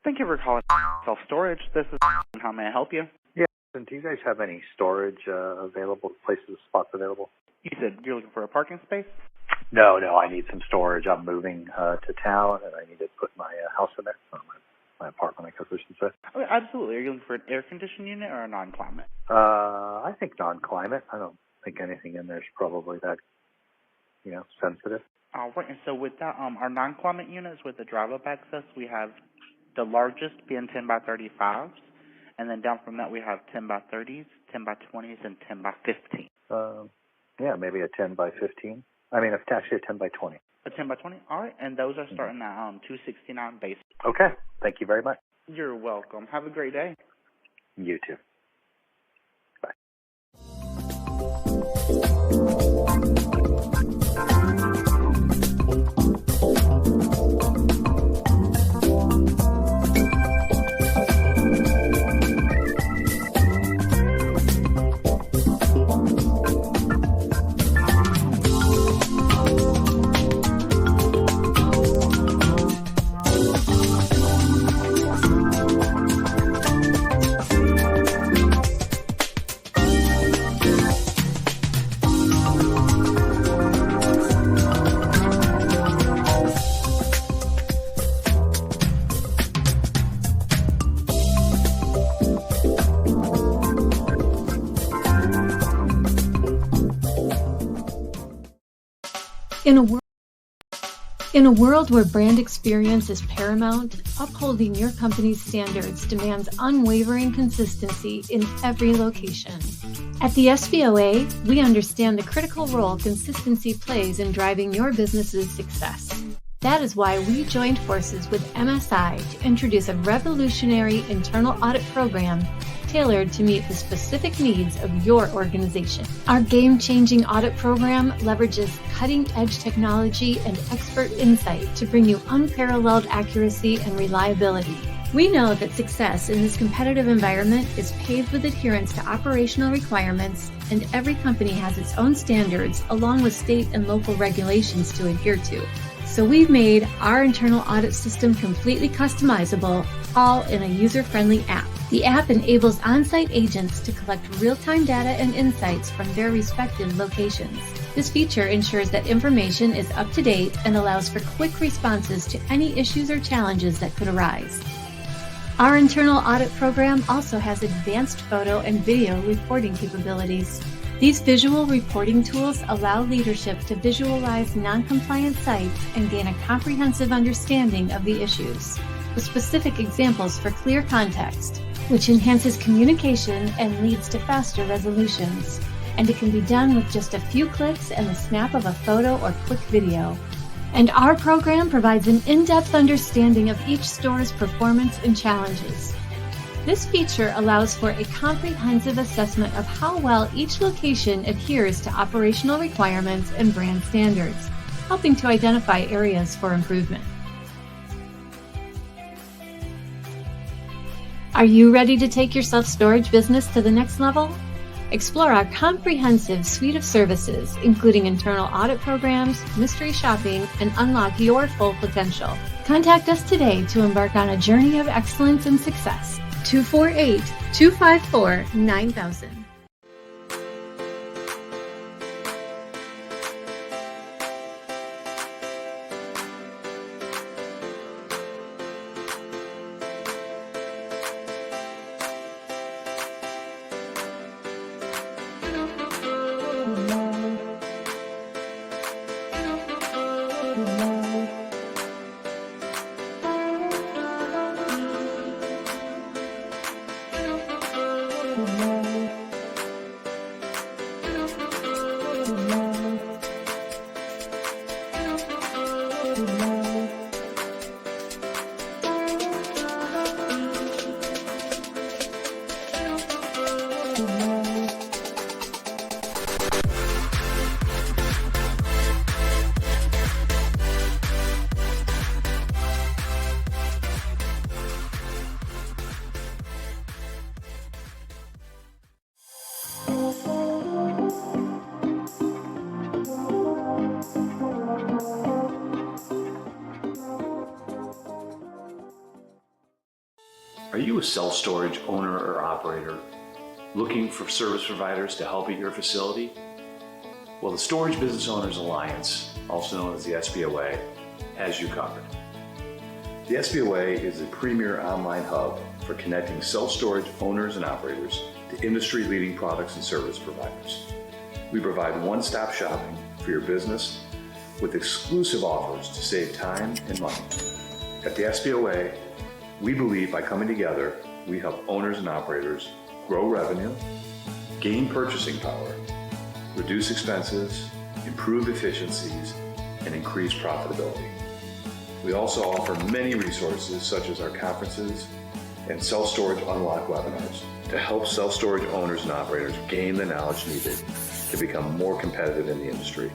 Thank you for calling self-storage. This is how may I help you? Yeah, and do you guys have any storage available, spots available? You said you're looking for a parking space? No, I need some storage. I'm moving to town, and I need to put my house in there, or my apartment, I guess I should say. Oh, absolutely. Are you looking for an air conditioned unit or a non-climate? I think non-climate. I don't think anything in there is probably that, sensitive. All right, and so with that, our non-climate units with the drive-up access, we have the largest being 10 by 35s, and then down from that we have 10 by 30s, 10 by 20s, and 10 by 15. Yeah, maybe a 10 by 15. I mean, it's actually a 10 by 20. A 10 by 20? All right, and those are starting at $269 base. Okay, thank you very much. You're welcome. Have a great day. You too. Bye. In a world where brand experience is paramount, upholding your company's standards demands unwavering consistency in every location. At the SBOA, we understand the critical role consistency plays in driving your business's success. That is why we joined forces with MSI to introduce a revolutionary internal audit program tailored to meet the specific needs of your organization. Our game-changing audit program leverages cutting-edge technology and expert insight to bring you unparalleled accuracy and reliability. We know that success in this competitive environment is paved with adherence to operational requirements, and every company has its own standards along with state and local regulations to adhere to. So we've made our internal audit system completely customizable, all in a user-friendly app. The app enables on-site agents to collect real-time data and insights from their respective locations. This feature ensures that information is up to date and allows for quick responses to any issues or challenges that could arise. Our internal audit program also has advanced photo and video reporting capabilities. These visual reporting tools allow leadership to visualize non-compliant sites and gain a comprehensive understanding of the issues, with specific examples for clear context, which enhances communication and leads to faster resolutions. And it can be done with just a few clicks and the snap of a photo or quick video. And our program provides an in-depth understanding of each store's performance and challenges. This feature allows for a comprehensive assessment of how well each location adheres to operational requirements and brand standards, helping to identify areas for improvement. Are you ready to take your self-storage business to the next level? Explore our comprehensive suite of services, including internal audit programs, mystery shopping, and unlock your full potential. Contact us today to embark on a journey of excellence and success. 248-254-9000. Are you a self-storage owner or operator looking for service providers to help at your facility? Well, the Storage Business Owners Alliance, also known as the SBOA, has you covered. The SBOA is the premier online hub for connecting self-storage owners and operators to industry-leading products and service providers. We provide one-stop shopping for your business with exclusive offers to save time and money. At the SBOA, we believe by coming together, we help owners and operators grow revenue, gain purchasing power, reduce expenses, improve efficiencies, and increase profitability. We also offer many resources such as our conferences and self-storage unlock webinars to help self-storage owners and operators gain the knowledge needed to become more competitive in the industry.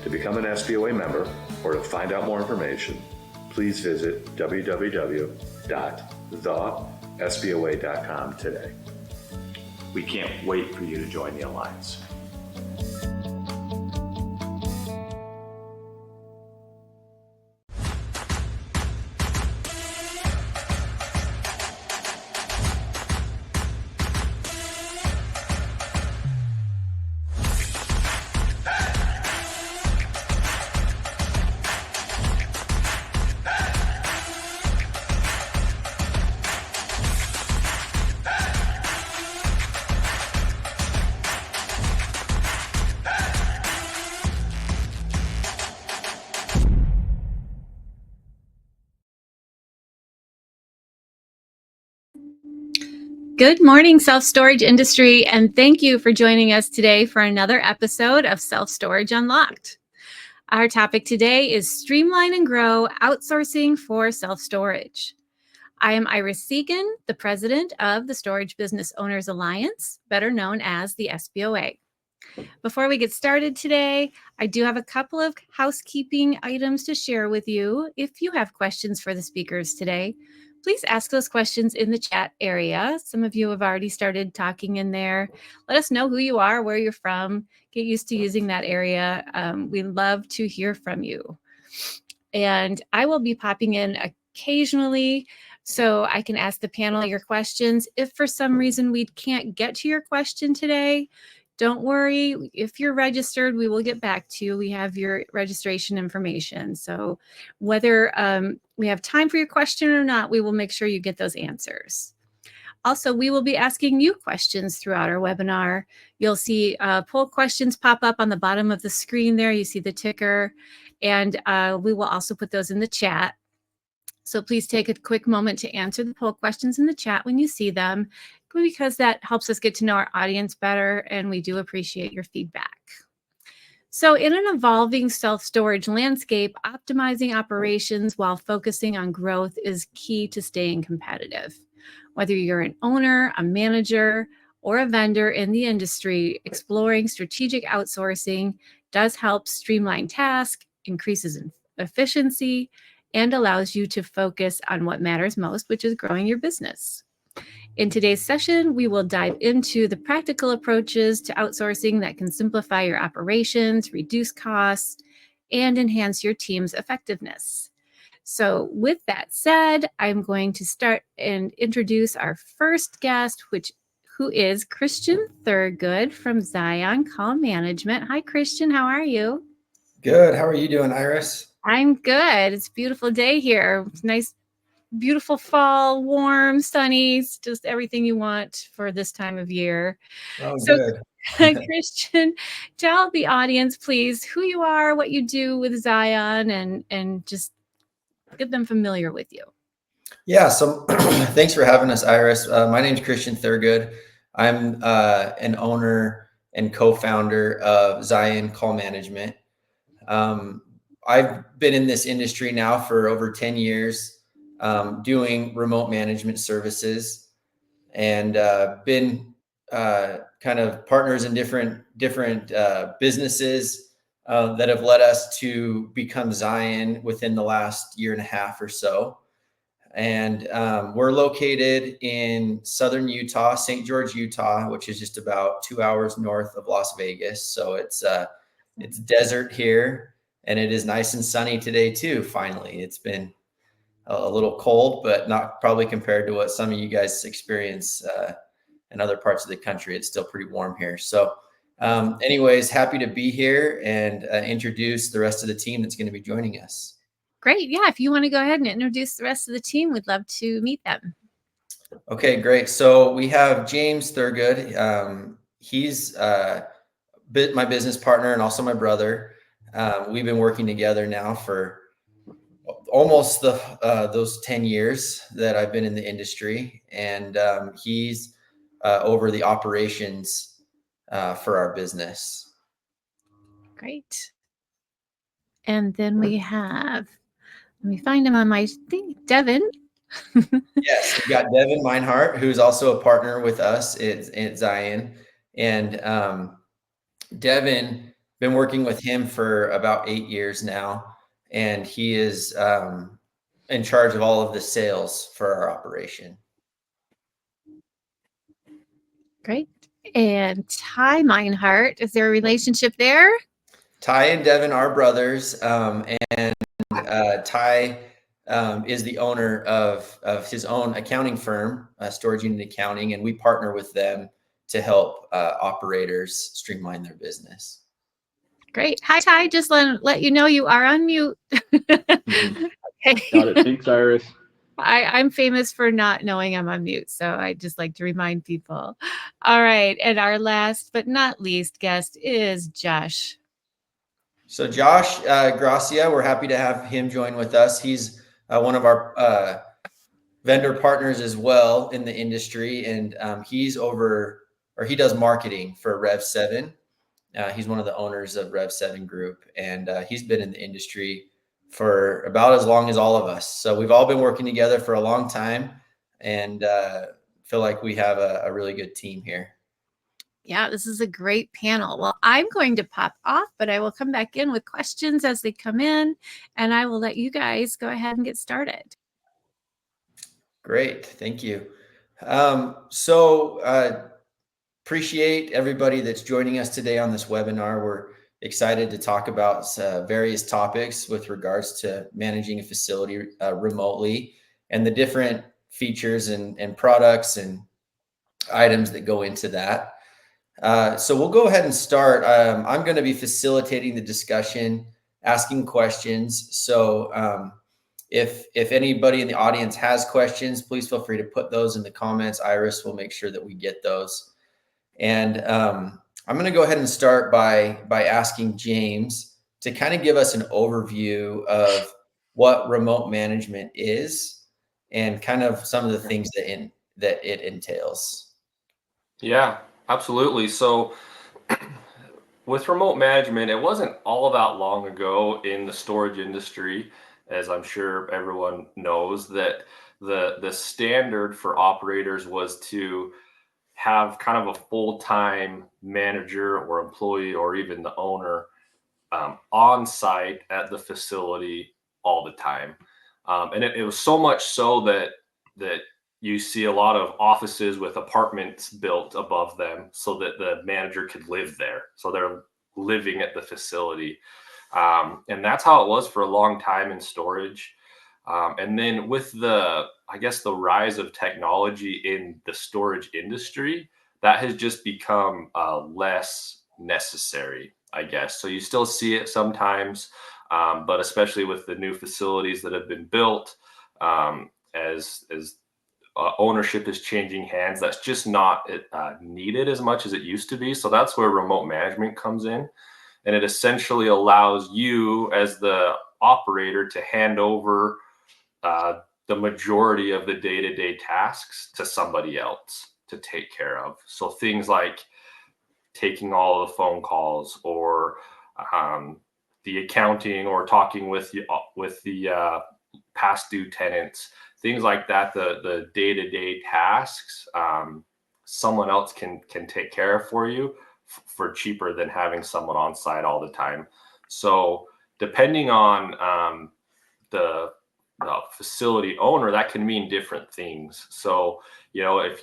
To become an SBOA member or to find out more information, please visit www.thesboa.com today. We can't wait for you to join the Alliance. Good morning, self-storage industry, and thank you for joining us today for another episode of Self-Storage Unlocked. Our topic today is Streamline and Grow, Outsourcing for Self-Storage. I am Iris Segan, the president of the Storage Business Owners Alliance, better known as the SBOA. Before we get started today, I do have a couple of housekeeping items to share with you. If you have questions for the speakers today, please ask those questions in the chat area. Some of you have already started talking in there. Let us know who you are, where you're from. Get used to using that area. We love to hear from you. And I will be popping in occasionally so I can ask the panel your questions. If for some reason we can't get to your question today, don't worry. If you're registered, we will get back to you. We have your registration information. So whether we have time for your question or not, we will make sure you get those answers. Also, we will be asking you questions throughout our webinar. You'll see poll questions pop up on the bottom of the screen there. You see the ticker, and we will also put those in the chat. So please take a quick moment to answer the poll questions in the chat when you see them, because that helps us get to know our audience better, and we do appreciate your feedback. So in an evolving self-storage landscape, optimizing operations while focusing on growth is key to staying competitive. Whether you're an owner, a manager, or a vendor in the industry, exploring strategic outsourcing does help streamline tasks, increases efficiency, and allows you to focus on what matters most, which is growing your business. In today's session, we will dive into the practical approaches to outsourcing that can simplify your operations, reduce costs, and enhance your team's effectiveness. So with that said, I'm going to start and introduce our first guest, who is Christian Thurgood from Zion Call Management. Hi, Christian. How are you? Good. How are you doing, Iris? I'm good. It's a beautiful day here. It's nice, beautiful fall, warm, sunny. It's just everything you want for this time of year. Oh, so, good. Christian, tell the audience, please, who you are, what you do with Zion, and just get them familiar with you. Yeah. So thanks for having us, Iris. My name is Christian Thurgood. I'm an owner and co-founder of Zion Call Management. I've been in this industry now for over 10 years, doing remote management services, and been kind of partners in different businesses that have led us to become Zion within the last year and a half or so. And we're located in southern Utah, St. George, Utah, which is just about 2 hours north of Las Vegas. So it's desert here. And it is nice and sunny today too. Finally, it's been a little cold, but not probably compared to what some of you guys experience in other parts of the country. It's still pretty warm here. So anyways, happy to be here and introduce the rest of the team that's going to be joining us. Great. Yeah. If you want to go ahead and introduce the rest of the team, we'd love to meet them. Okay, great. So we have James Thurgood. He's my business partner and also my brother. We've been working together now for almost those 10 years that I've been in the industry. And he's over the operations for our business. Great. And then we have, let me find him on my thing, Devin. Yes, we got Devin Meinhardt, who's also a partner with us at Zion. And Devin, been working with him for about 8 years now, and he is in charge of all of the sales for our operation. Great. And Ty Meinhardt, is there a relationship there? Ty and Devin are brothers, and Ty is the owner of his own accounting firm, Storage Unit Accounting, and we partner with them to help operators streamline their business. Great. Hi, Ty. Just let you know you are on mute. Okay. Got it. Thanks, Iris. I'm famous for not knowing I'm on mute, so I just like to remind people. All right. And our last but not least guest is Josh. So Josh Gracia, we're happy to have him join with us. He's one of our vendor partners as well in the industry, and he does marketing for Rev7. He's one of the owners of Rev7 Group, and he's been in the industry for about as long as all of us. So we've all been working together for a long time, and feel like we have a really good team here. Yeah, this is a great panel. Well, I'm going to pop off, but I will come back in with questions as they come in, and I will let you guys go ahead and get started. Great. Thank you. Appreciate everybody that's joining us today on this webinar. We're excited to talk about various topics with regards to managing a facility remotely and the different features and products and items that go into that. So we'll go ahead and start. I'm going to be facilitating the discussion, asking questions. So if anybody in the audience has questions, please feel free to put those in the comments. Iris will make sure that we get those. And I'm going to go ahead and start by asking James to kind of give us an overview of what remote management is and kind of some of the things that it entails. Yeah, absolutely. So with remote management, it wasn't all that long ago in the storage industry, as I'm sure everyone knows, that the standard for operators was to have kind of a full-time manager or employee or even the owner on site at the facility all the time. And it was so much so that you see a lot of offices with apartments built above them so that the manager could live there. So they're living at the facility. And that's how it was for a long time in storage. And then with the rise of technology in the storage industry, that has just become less necessary, I guess. So you still see it sometimes, but especially with the new facilities that have been built, as ownership is changing hands, that's just not needed as much as it used to be. So that's where remote management comes in. And it essentially allows you as the operator to hand over the majority of the day-to-day tasks to somebody else to take care of. So things like taking all the phone calls or the accounting or talking with the past due tenants, things like that, the day-to-day tasks, someone else can take care of for you for cheaper than having someone on site all the time. So depending on the facility owner, that can mean different things. So, if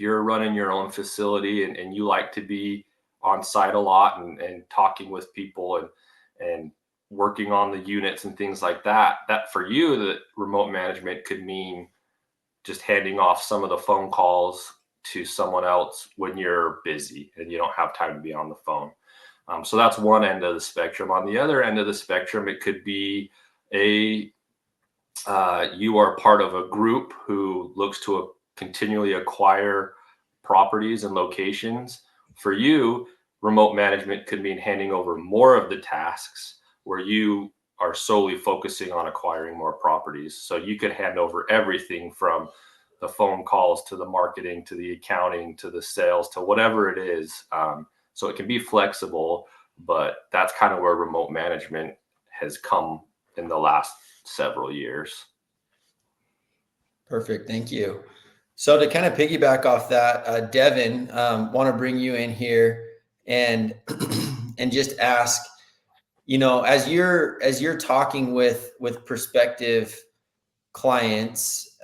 you're running your own facility and you like to be on site a lot and talking with people and working on the units and things like that, that for you, the remote management could mean just handing off some of the phone calls to someone else when you're busy and you don't have time to be on the phone. So that's one end of the spectrum. On the other end of the spectrum, it could be you are part of a group who looks to continually acquire properties and locations. For you, remote management could mean handing over more of the tasks where you are solely focusing on acquiring more properties. So you could hand over everything from the phone calls to the marketing, to the accounting, to the sales, to whatever it is. So it can be flexible, but that's kind of where remote management has come in the last several years. Perfect. Thank you. So to kind of piggyback off that, Devin, want to bring you in here and and just ask, as you're talking with prospective clients,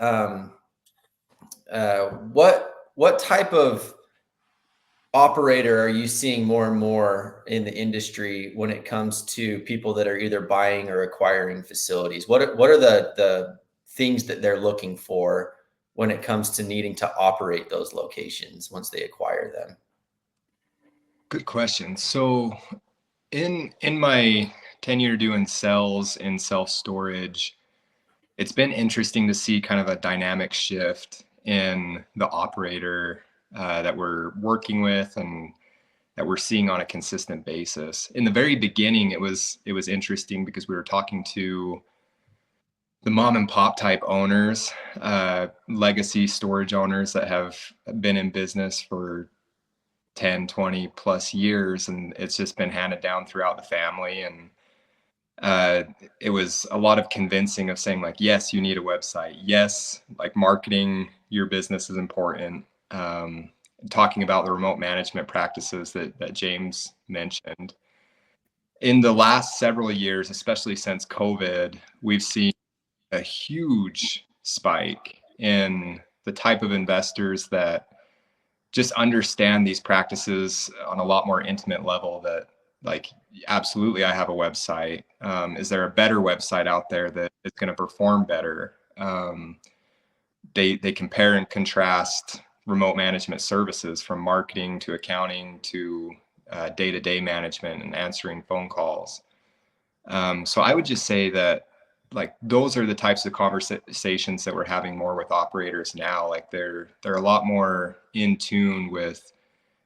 what type of operator are you seeing more and more in the industry when it comes to people that are either buying or acquiring facilities? What are the things that they're looking for when it comes to needing to operate those locations once they acquire them? Good question. So in my tenure doing sales in self-storage, it's been interesting to see kind of a dynamic shift in the operator that we're working with and that we're seeing on a consistent basis. In the very beginning, it was interesting because we were talking to the mom and pop type owners, legacy storage owners that have been in business for 10, 20 plus years, and it's just been handed down throughout the family. And it was a lot of convincing of saying like, yes, you need a website. Yes, like marketing your business is important. Talking about the remote management practices that James mentioned. In the last several years, especially since COVID, we've seen a huge spike in the type of investors that just understand these practices on a lot more intimate level, that like, absolutely, I have a website. Is there a better website out there that is going to perform better? They compare and contrast remote management services from marketing to accounting to day-to-day management and answering phone calls. So I would just say that like those are the types of conversations that we're having more with operators now. Like they're a lot more in tune with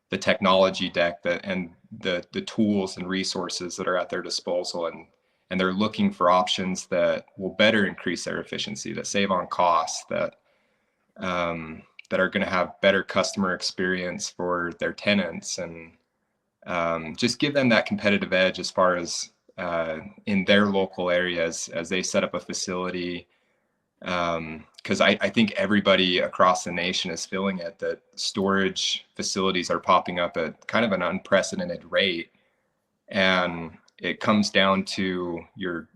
the technology deck and the tools and resources that are at their disposal, and they're looking for options that will better increase their efficiency, that save on costs, that are going to have better customer experience for their tenants, and just give them that competitive edge as far as in their local areas as they set up a facility. Because I think everybody across the nation is feeling it, that storage facilities are popping up at kind of an unprecedented rate. And it comes down to your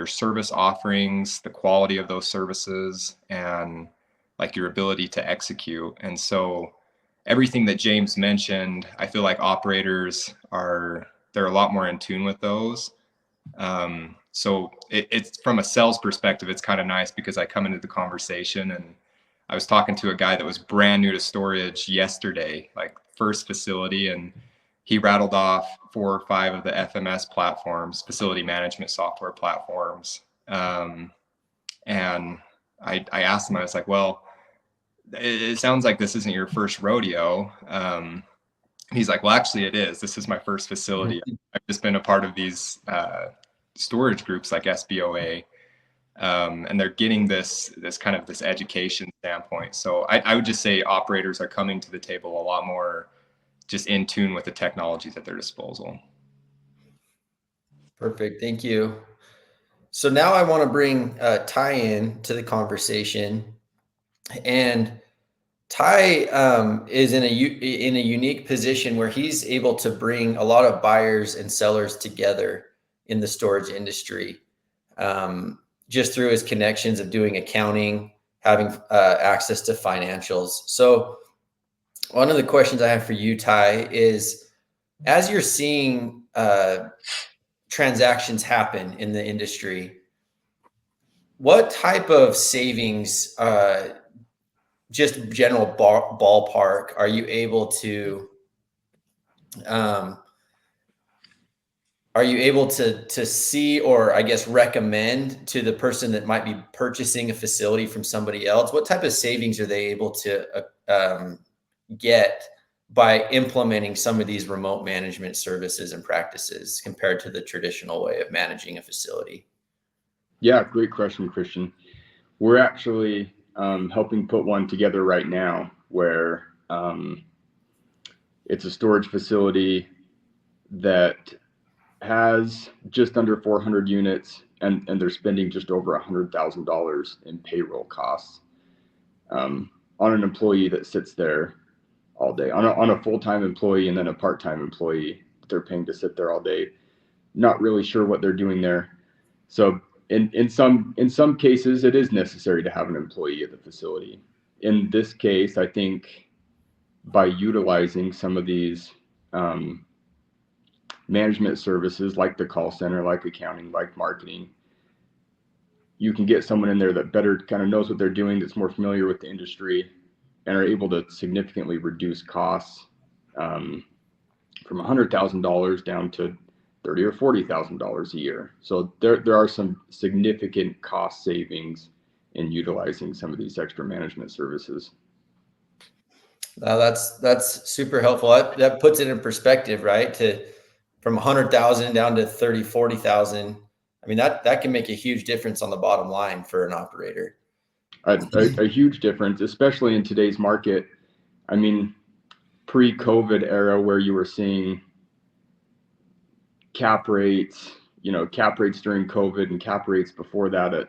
service offerings, the quality of those services, and like your ability to execute. And so everything that James mentioned, I feel like operators they're a lot more in tune with those. So it's from a sales perspective, it's kind of nice because I come into the conversation and I was talking to a guy that was brand new to storage yesterday, like first facility, and he rattled off 4 or 5 of the FMS platforms, facility management software platforms. And I asked him, I was like, well, it sounds like this isn't your first rodeo. He's like, well, actually it is. This is my first facility. I've just been a part of these storage groups like SBOA, and they're getting this kind of this education standpoint. So I would just say operators are coming to the table a lot more just in tune with the technologies at their disposal. Perfect. Thank you. So now I want to bring Ty in to the conversation. And Ty is in a unique position where he's able to bring a lot of buyers and sellers together in the storage industry, just through his connections of doing accounting, having access to financials. So one of the questions I have for you, Ty, is as you're seeing transactions happen in the industry, what type of savings, just general ballpark, are you able to see, or I guess recommend to the person that might be purchasing a facility from somebody else? What type of savings are they able to get by implementing some of these remote management services and practices compared to the traditional way of managing a facility? Yeah, great question, Christian. We're actually helping put one together right now where it's a storage facility that has just under 400 units, and they're spending just over $100,000 in payroll costs on an employee that sits there all day, on a full-time employee and then a part-time employee that they're paying to sit there all day, not really sure what they're doing there. So in some cases, it is necessary to have an employee at the facility. In this case, I think by utilizing some of these management services like the call center, like accounting, like marketing, you can get someone in there that better kind of knows what they're doing, that's more familiar with the industry, and are able to significantly reduce costs from $100,000 down to $30,000 or $40,000 a year. So there are some significant cost savings in utilizing some of these extra management services. That's super helpful. That puts it in perspective, right? From 100,000 down to 30, 40,000. I mean, that can make a huge difference on the bottom line for an operator. A huge difference, especially in today's market. I mean, pre-COVID era where you were seeing cap rates during COVID and cap rates before that at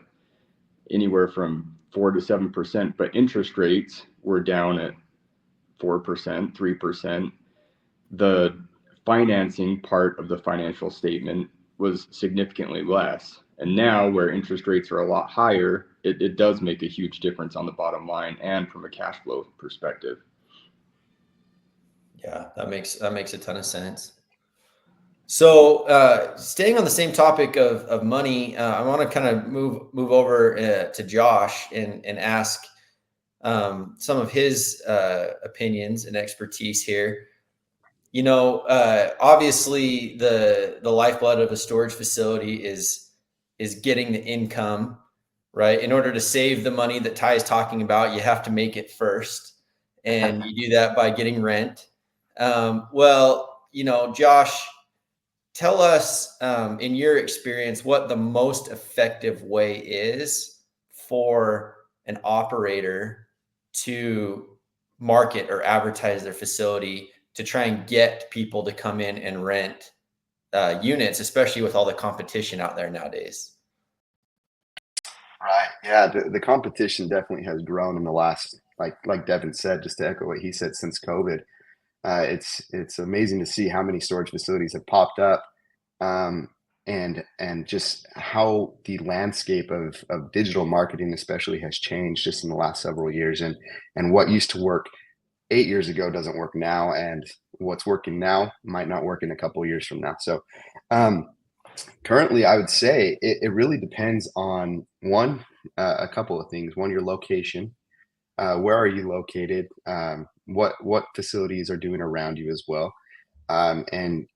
anywhere from 4 to 7%, but interest rates were down at 4%, 3%. The financing part of the financial statement was significantly less. And now where interest rates are a lot higher, it does make a huge difference on the bottom line and from a cash flow perspective. Yeah, that makes a ton of sense. So staying on the same topic of money, I want to kind of move over to Josh and ask some of his opinions and expertise here. You know, obviously the lifeblood of a storage facility is getting the income, right? In order to save the money that Ty is talking about, you have to make it first, and you do that by getting rent. Well, you know, Josh, tell us in your experience what the most effective way is for an operator to market or advertise their facility to try and get people to come in and rent units, especially with all the competition out there nowadays. Right. Yeah. The competition definitely has grown in the last, like Devin said, just to echo what he said, since COVID. It's amazing to see how many storage facilities have popped up, and just how the landscape of digital marketing especially has changed just in the last several years, and what used to work 8 years ago doesn't work now, and what's working now might not work in a couple of years from now. So currently I would say it really depends on a couple of things. One, your location. Where are you located? What facilities are doing around you as well? And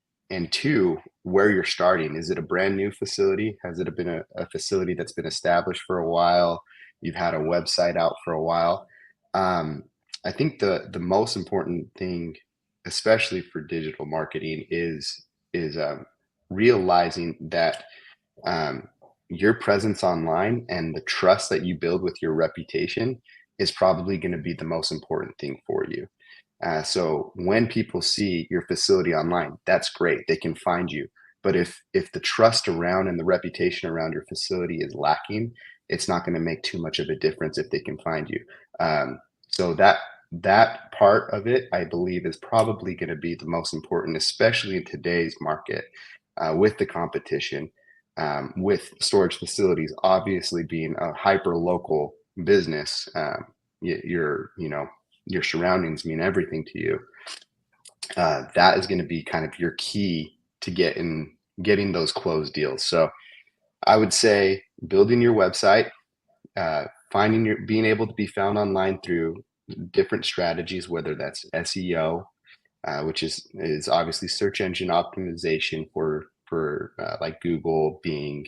two, where you're starting. Is it a brand new facility? Has it been a facility that's been established for a while? You've had a website out for a while. I think the most important thing, especially for digital marketing, is realizing that your presence online and the trust that you build with your reputation is probably going to be the most important thing for you. So when people see your facility online, that's great. They can find you. But if the trust around and the reputation around your facility is lacking, it's not going to make too much of a difference if they can find you. So that part of it, I believe, is probably going to be the most important, especially in today's market, with the competition, with storage facilities obviously being a hyper local business. Your surroundings mean everything to you. That is going to be kind of your key to get in getting those closed deals. So I would say building your website, being able to be found online through different strategies, whether that's SEO, which is obviously search engine optimization for like Google, Bing,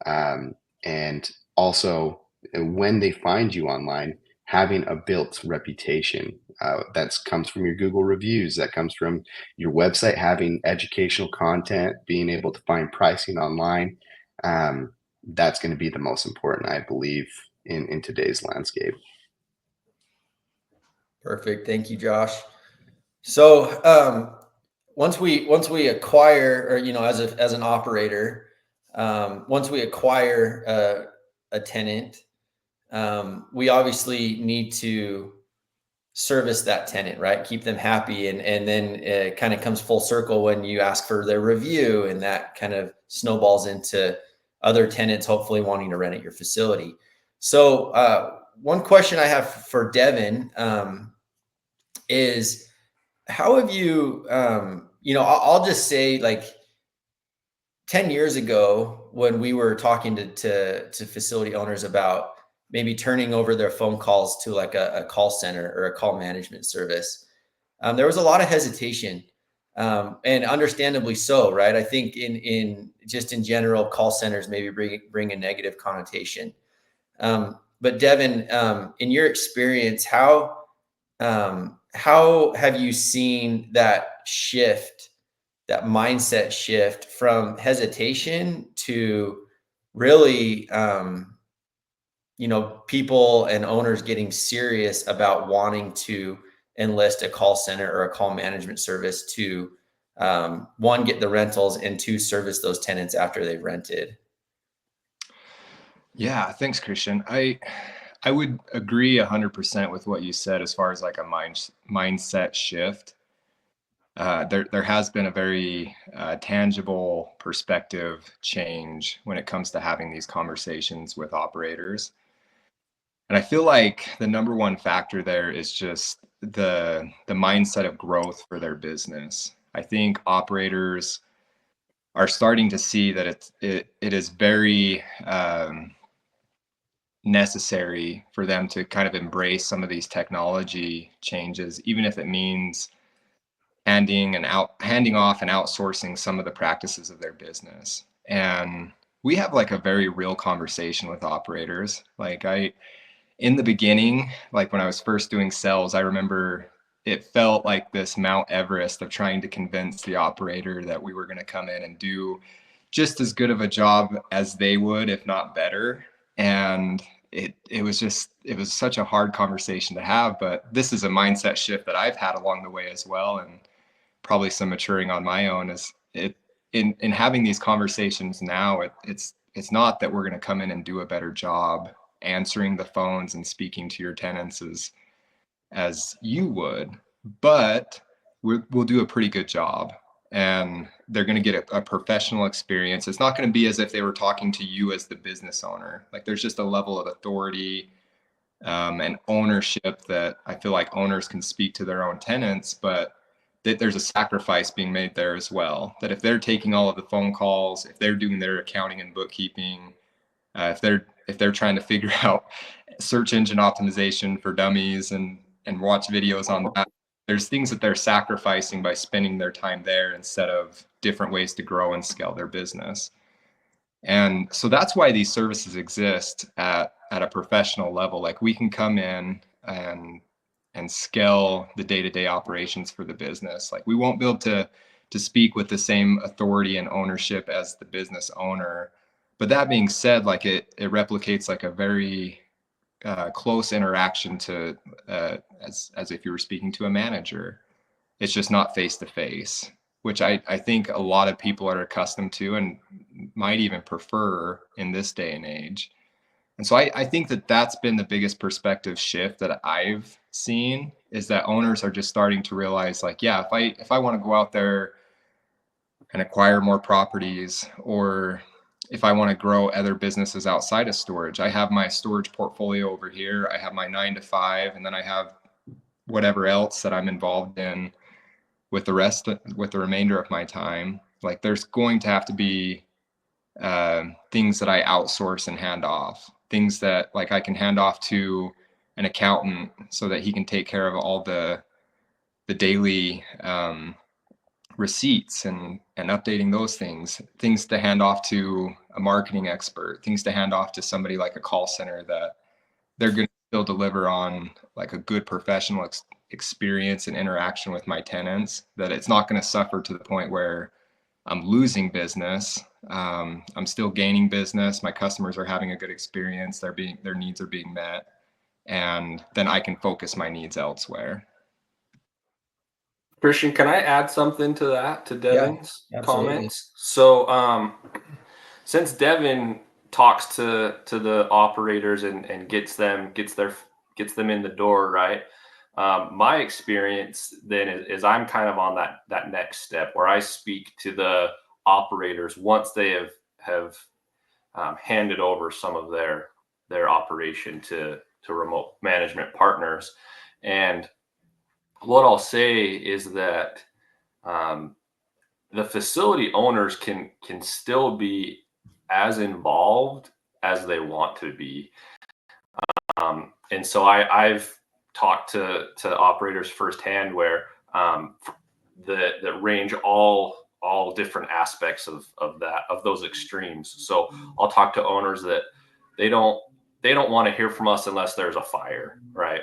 and also when they find you online, having a built reputation that comes from your Google reviews, that comes from your website, having educational content, being able to find pricing online. That's going to be the most important, I believe, in today's landscape. Perfect. Thank you, Josh. So once we acquire, or as an operator, once we acquire a tenant, we obviously need to service that tenant, right? Keep them happy, and then it kind of comes full circle when you ask for their review, and that kind of snowballs into other tenants hopefully wanting to rent at your facility. So one question I have for Devin is, how have you, I'll just say, like, 10 years ago, when we were talking to facility owners about maybe turning over their phone calls to like a call center or a call management service, there was a lot of hesitation, and understandably so, right? I think in general, call centers maybe bring a negative connotation. But Devin, in your experience, how have you seen that shift, that mindset shift from hesitation to really, people and owners getting serious about wanting to enlist a call center or a call management service to, one, get the rentals, and two, service those tenants after they've rented? Yeah, thanks, Christian. I would agree 100% with what you said as far as like a mindset shift. There has been a very tangible perspective change when it comes to having these conversations with operators. And I feel like the number one factor there is just the mindset of growth for their business. I think operators are starting to see that it is very necessary for them to kind of embrace some of these technology changes, even if it means handing off and outsourcing some of the practices of their business. And we have like a very real conversation with operators. Like in the beginning, like when I was first doing sales, I remember it felt like this Mount Everest of trying to convince the operator that we were going to come in and do just as good of a job as they would, if not better. And it was such a hard conversation to have. But this is a mindset shift that I've had along the way as well, and probably some maturing on my own. Is it in having these conversations now? It's not that we're going to come in and do a better job answering the phones and speaking to your tenants as you would, but we'll do a pretty good job, and they're going to get a professional experience. It's not going to be as if they were talking to you as the business owner. Like, there's just a level of authority and ownership that I feel like owners can speak to their own tenants, but that there's a sacrifice being made there as well. That if they're taking all of the phone calls, if they're doing their accounting and bookkeeping, if they're trying to figure out search engine optimization for dummies and watch videos on that, there's things that they're sacrificing by spending their time there instead of different ways to grow and scale their business. And so that's why these services exist at a professional level. Like, we can come in and scale the day-to-day operations for the business. Like, we won't be able to speak with the same authority and ownership as the business owner. But that being said, like, it replicates like a very close interaction to as if you were speaking to a manager. It's just not face to face, which I think a lot of people are accustomed to and might even prefer in this day and age. And so I think that that's been the biggest perspective shift that I've seen, is that owners are just starting to realize, like, yeah, if I want to go out there and acquire more properties, or if I want to grow other businesses outside of storage, I have my storage portfolio over here, I have my 9 to 5, and then I have whatever else that I'm involved in with the remainder of my time. Like there's going to have to be things that I outsource and hand off, things that like I can hand off to an accountant so that he can take care of all the daily receipts and updating those things to hand off to a marketing expert, things to hand off to somebody like a call center that they're going to still deliver on like a good professional experience and interaction with my tenants, that it's not going to suffer to the point where I'm losing business. I'm still gaining business. My customers are having a good experience. Their needs are being met. And then I can focus my needs elsewhere. Christian, can I add something to that, to Devin's comments? So, since Devin talks to the operators and gets them in the door, right? My experience then is I'm kind of on that next step where I speak to the operators once they have handed over some of their operation to remote management partners. And what I'll say is that the facility owners can still be as involved as they want to be. And so I've talked to operators firsthand where that range all different aspects of those extremes. So I'll talk to owners that they don't want to hear from us unless there's a fire, right?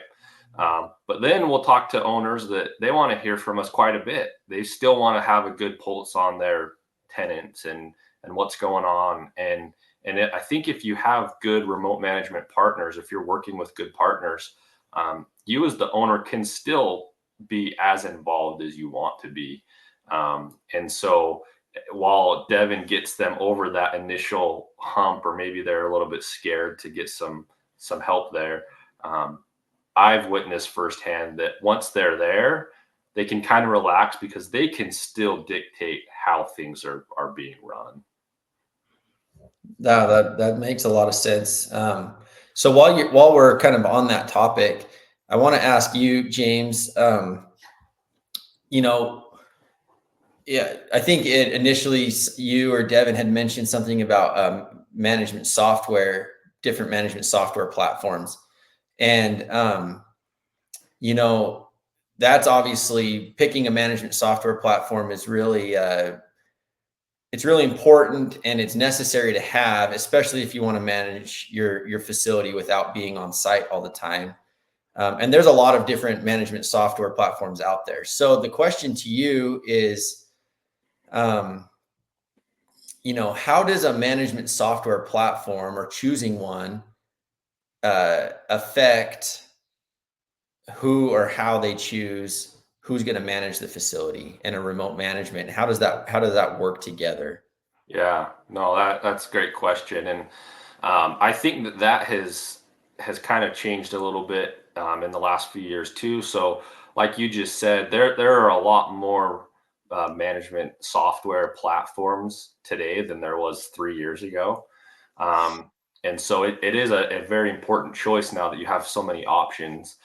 But then we'll talk to owners that they want to hear from us quite a bit. They still want to have a good pulse on their tenants and what's going on. And I think if you have good remote management partners, if you're working with good partners, you as the owner can still be as involved as you want to be. And so while Devin gets them over that initial hump, or maybe they're a little bit scared to get some help there, I've witnessed firsthand that once they're there, they can kind of relax because they can still dictate how things are being run. That makes a lot of sense. So while we're kind of on that topic, I want to ask you, James, I think initially you or Devin had mentioned something about management software, different management software platforms. And, that's obviously picking a management software platform is really, it's really important and it's necessary to have, especially if you want to manage your facility without being on site all the time. And there's a lot of different management software platforms out there. So the question to you is, how does a management software platform or choosing one affect who or how they choose who's going to manage the facility and a remote management? How does that work together? Yeah, no, that's a great question. And I think that has kind of changed a little bit in the last few years too. So like you just said, there are a lot more management software platforms today than there was 3 years ago. And so it is a very important choice now that you have so many options.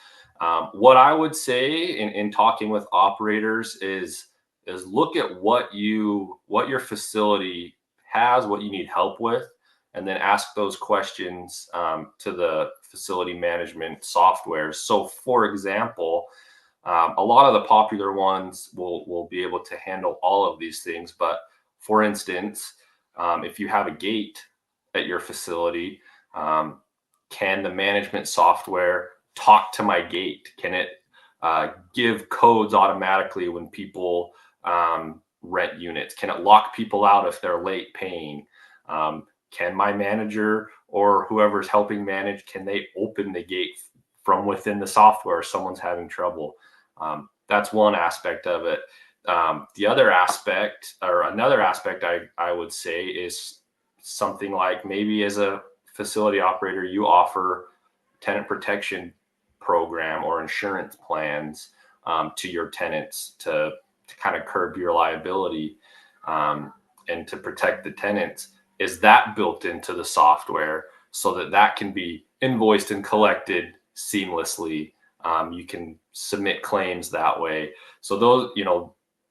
What I would say in talking with operators is look at what your facility has, what you need help with, and then ask those questions to the facility management software. So for example, a lot of the popular ones will be able to handle all of these things. But for instance, if you have a gate at your facility, can the management software talk to my gate? Can it give codes automatically when people rent units? Can it lock people out if they're late paying? Can my manager or whoever's helping manage, can they open the gate from within the software if someone's having trouble? That's one aspect of it. The other aspect, or another aspect I would say, is something like maybe as a facility operator, you offer tenant protection program or insurance plans to your tenants to kind of curb your liability and to protect the tenants. Is that built into the software so that can be invoiced and collected seamlessly? You can submit claims that way. So those,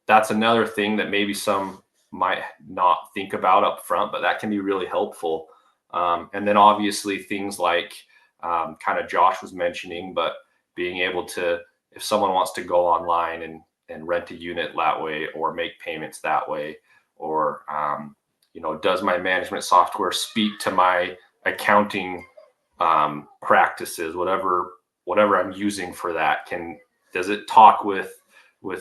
that's another thing that maybe some might not think about up front, but that can be really helpful. And then obviously things like kind of Josh was mentioning, but being able to, if someone wants to go online and rent a unit that way, or make payments that way, or does my management software speak to my accounting practices, whatever I'm using for that, does it talk with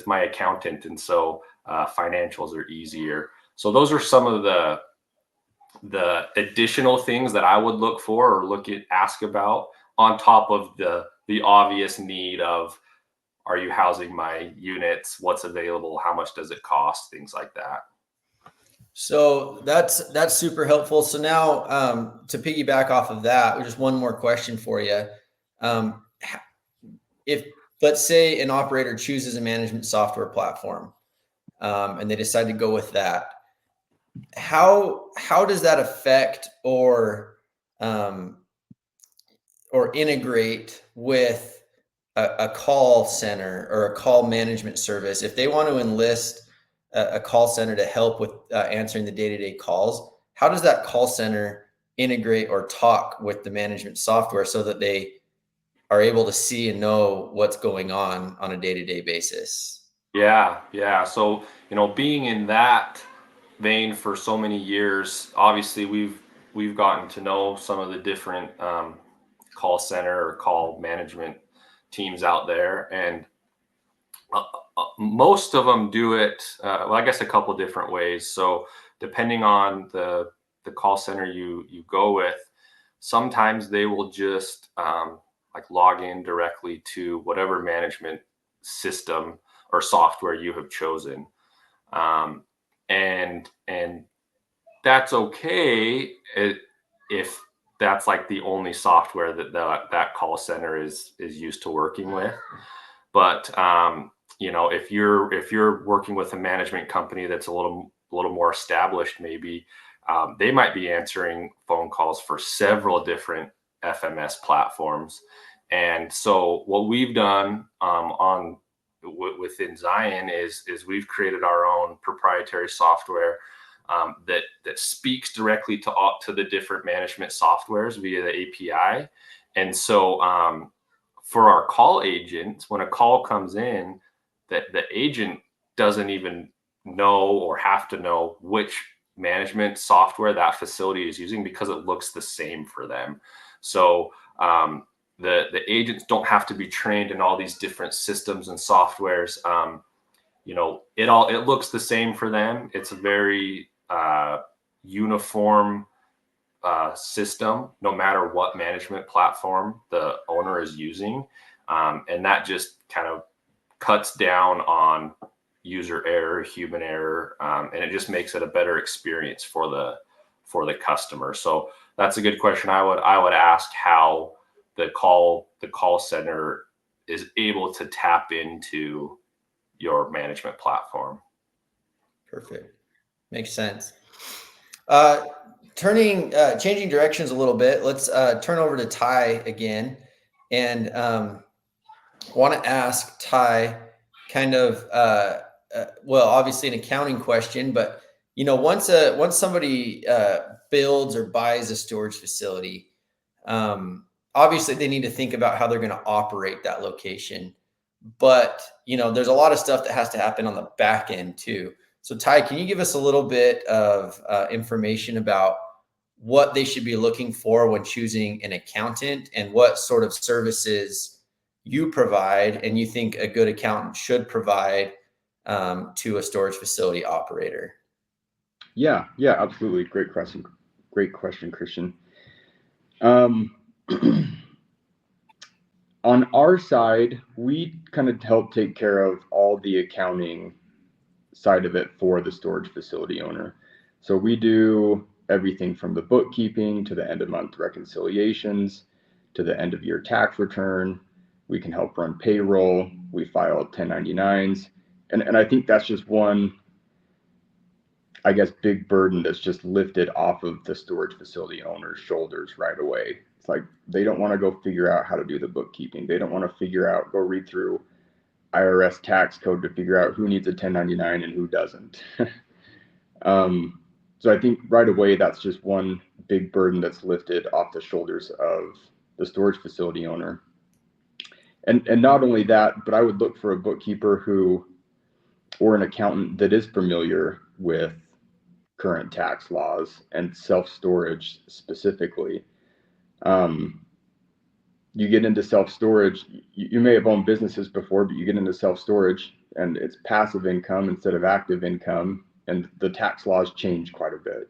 my accountant? And so financials are easier. So those are some of the additional things that I would look for or ask about, on top of the obvious need of, are you housing my units? What's available? How much does it cost? Things like that. So that's super helpful. So now to piggyback off of that, just one more question for you. If, let's say, an operator chooses a management software platform and they decide to go with that, how does that affect or integrate with a call center or a call management service? If they want to enlist a call center to help with answering the day-to-day calls, how does that call center integrate or talk with the management software so that they are able to see and know what's going on a day-to-day basis? Yeah. So, being in that vein for so many years, obviously we've gotten to know some of the different call center or call management teams out there, and most of them do it, well, I guess a couple different ways. So depending on the call center you go with, sometimes they will just like log in directly to whatever management system or software you have chosen. And that's okay if that's like the only software that call center is used to working with. But if you're working with a management company that's a little more established, maybe they might be answering phone calls for several different FMS platforms. And so what we've done within Zion is we've created our own proprietary software that speaks directly to the different management softwares via the API. And so for our call agents, when a call comes in, that the agent doesn't even know or have to know which management software that facility is using, because it looks the same for them. So the agents don't have to be trained in all these different systems and softwares. It looks the same for them. It's a very uniform system, no matter what management platform the owner is using. And that just kind of cuts down on user error, human error, and it just makes it a better experience for the customer. So that's a good question. I would ask how the call center is able to tap into your management platform. Perfect. Makes sense. Changing directions a little bit. Let's turn over to Ty again, and want to ask Ty kind of, well, obviously an accounting question, but once somebody builds or buys a storage facility, obviously they need to think about how they're going to operate that location. But there's a lot of stuff that has to happen on the back end too. So Ty, can you give us a little bit of information about what they should be looking for when choosing an accountant, and what sort of services you provide and you think a good accountant should provide to a storage facility operator? Yeah, absolutely. Great question, Christian. On our side, we kind of help take care of all the accounting side of it for the storage facility owner. So we do everything from the bookkeeping to the end of month reconciliations to the end of year tax return. We can help run payroll. We file 1099s. And I think that's just one, I guess, big burden that's just lifted off of the storage facility owner's shoulders right away. It's like they don't want to go figure out how to do the bookkeeping. They don't want to go read through IRS tax code to figure out who needs a 1099 and who doesn't. So I think right away, that's just one big burden that's lifted off the shoulders of the storage facility owner. And not only that, but I would look for a bookkeeper or an accountant that is familiar with current tax laws and self-storage specifically. You get into self-storage, you may have owned businesses before, but you get into self-storage and it's passive income instead of active income, and the tax laws change quite a bit.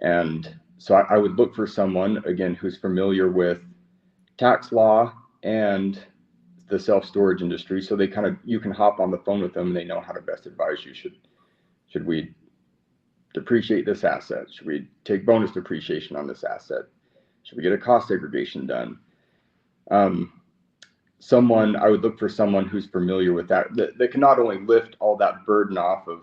And so I would look for someone, again, who's familiar with tax law and the self-storage industry, so you can hop on the phone with them and they know how to best advise you. Should we depreciate this asset? Should we take bonus depreciation on this asset? Should we get a cost segregation done? I would look for someone who's familiar with that can not only lift all that burden off of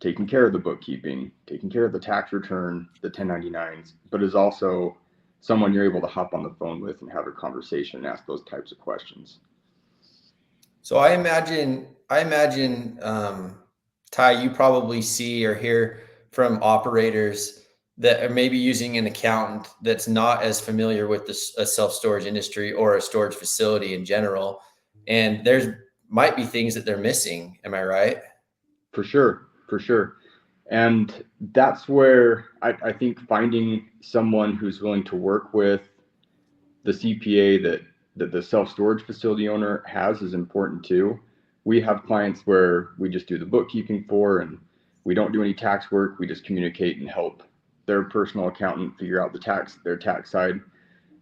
taking care of the bookkeeping, taking care of the tax return, the 1099s, but is also someone you're able to hop on the phone with and have a conversation and ask those types of questions. So I imagine, Ty, you probably see or hear from operators that are maybe using an accountant that's not as familiar with a self-storage industry or a storage facility in general. And might be things that they're missing. Am I right? For sure. And that's where I think finding someone who's willing to work with the CPA that the self-storage facility owner has is important too. We have clients where we just do the bookkeeping and we don't do any tax work. We just communicate and help their personal accountant figure out their tax side.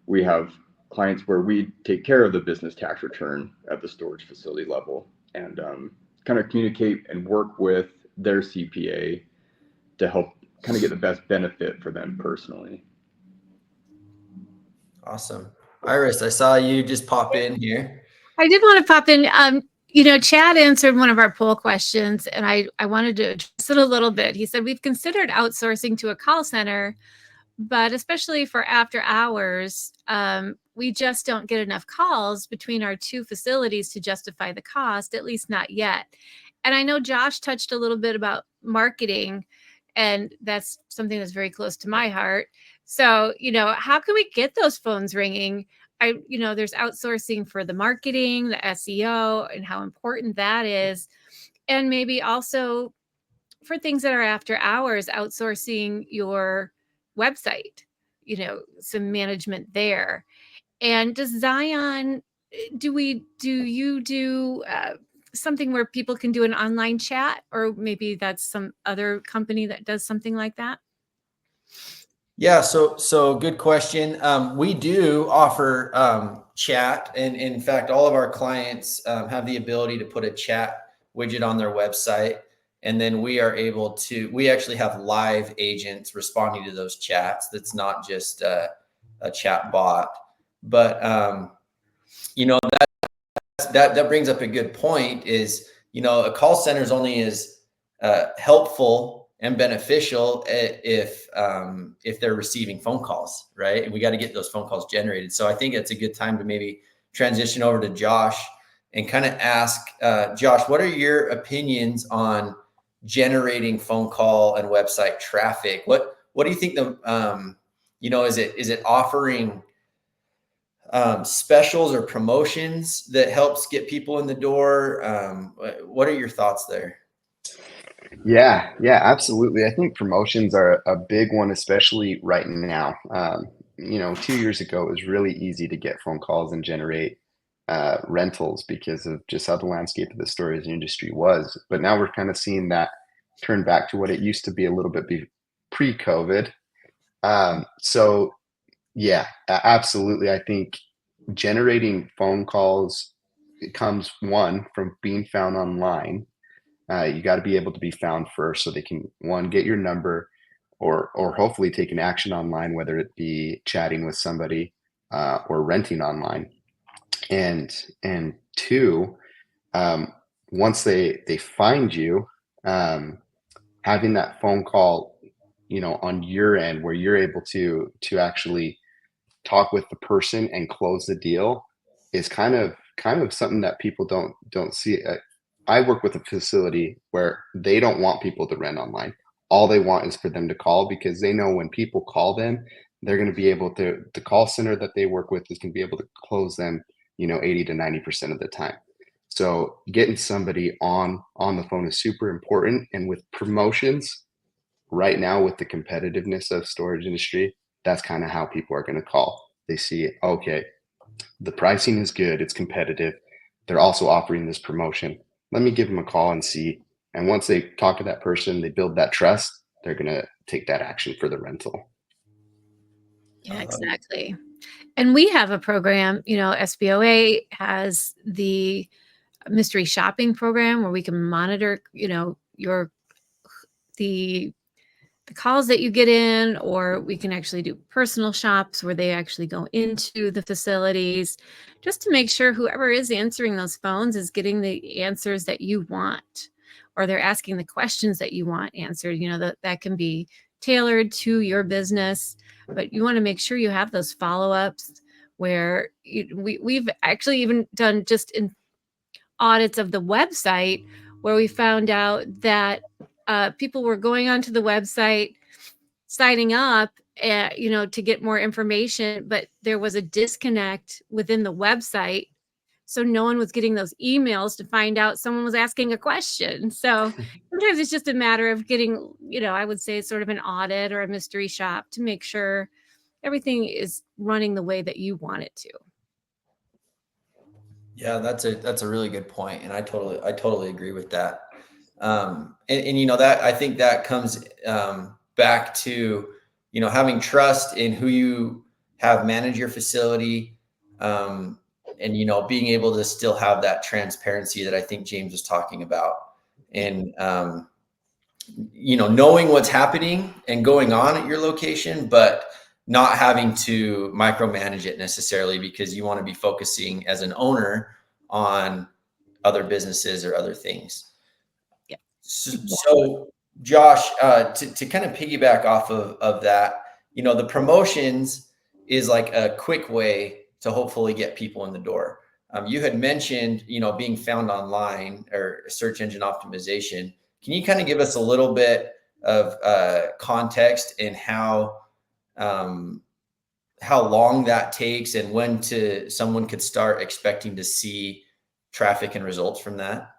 We have clients where we take care of the business tax return at the storage facility level and kind of communicate and work with their CPA to help kind of get the best benefit for them personally. Awesome. Iris, I saw you just pop in here. I did want to pop in. Chad answered one of our poll questions, and I wanted to address it a little bit. He said, we've considered outsourcing to a call center, but especially for after hours, we just don't get enough calls between our two facilities to justify the cost, at least not yet. And I know Josh touched a little bit about marketing, and that's something that's very close to my heart. So, how can we get those phones ringing? There's outsourcing for the marketing, the SEO, and how important that is. And maybe also for things that are after hours, outsourcing your website, some management there. And does Zion, do you do something where people can do an online chat, or maybe that's some other company that does something like that? Yeah, so good question. We do offer chat, and in fact, all of our clients have the ability to put a chat widget on their website, and then we actually have live agents responding to those chats. That's not just a chat bot, but that brings up a good point. Is a call center is only as helpful and beneficial if they're receiving phone calls, right? And we got to get those phone calls generated. So I think it's a good time to maybe transition over to Josh and kind of ask, Josh, what are your opinions on generating phone call and website traffic? What do you think is it offering specials or promotions that helps get people in the door? What are your thoughts there? Yeah, absolutely. I think promotions are a big one, especially right now. 2 years ago, it was really easy to get phone calls and generate rentals because of just how the landscape of the storage industry was. But now we're kind of seeing that turn back to what it used to be a little bit pre-COVID. So yeah, absolutely. I think generating phone calls comes from being found online. You got to be able to be found first so they can, one, get your number or hopefully take an action online, whether it be chatting with somebody or renting online. And two, once they find you, having that phone call, on your end where you're able to actually talk with the person and close the deal is kind of something that people don't see. I work with a facility where they don't want people to rent online. all they want is for them to call, because they know when people call them, they're going to be able to, the call center that they work with is going to be able to close them, 80 to 90% of the time. So getting somebody on the phone is super important. And with promotions right now, with the competitiveness of storage industry, that's kind of how people are going to call. They see, okay, the pricing is good, it's competitive, they're also offering this promotion, let me give them a call and see. And once they talk to that person, they build that trust, they're going to take that action for the rental. Yeah, exactly. And we have a program, SBOA has the mystery shopping program where we can monitor, the calls that you get in, or we can actually do personal shops where they actually go into the facilities just to make sure whoever is answering those phones is getting the answers that you want, or they're asking the questions that you want answered. That can be tailored to your business, but you want to make sure you have those follow-ups where we've actually even done just in audits of the website where we found out that people were going onto the website, signing up, to get more information, but there was a disconnect within the website. So no one was getting those emails to find out someone was asking a question. So sometimes it's just a matter of getting, I would say sort of an audit or a mystery shop to make sure everything is running the way that you want it to. Yeah, that's a really good point, and I totally agree with that. That, I think that comes back to having trust in who you have manage your facility, and being able to still have that transparency that I think James was talking about, and knowing what's happening and going on at your location, but not having to micromanage it necessarily, because you want to be focusing as an owner on other businesses or other things. Yeah. So Josh, to kind of piggyback off of that, the promotions is like a quick way to hopefully get people in the door. You had mentioned, being found online or search engine optimization. Can you kind of give us a little bit of context in how long that takes and when someone could start expecting to see traffic and results from that?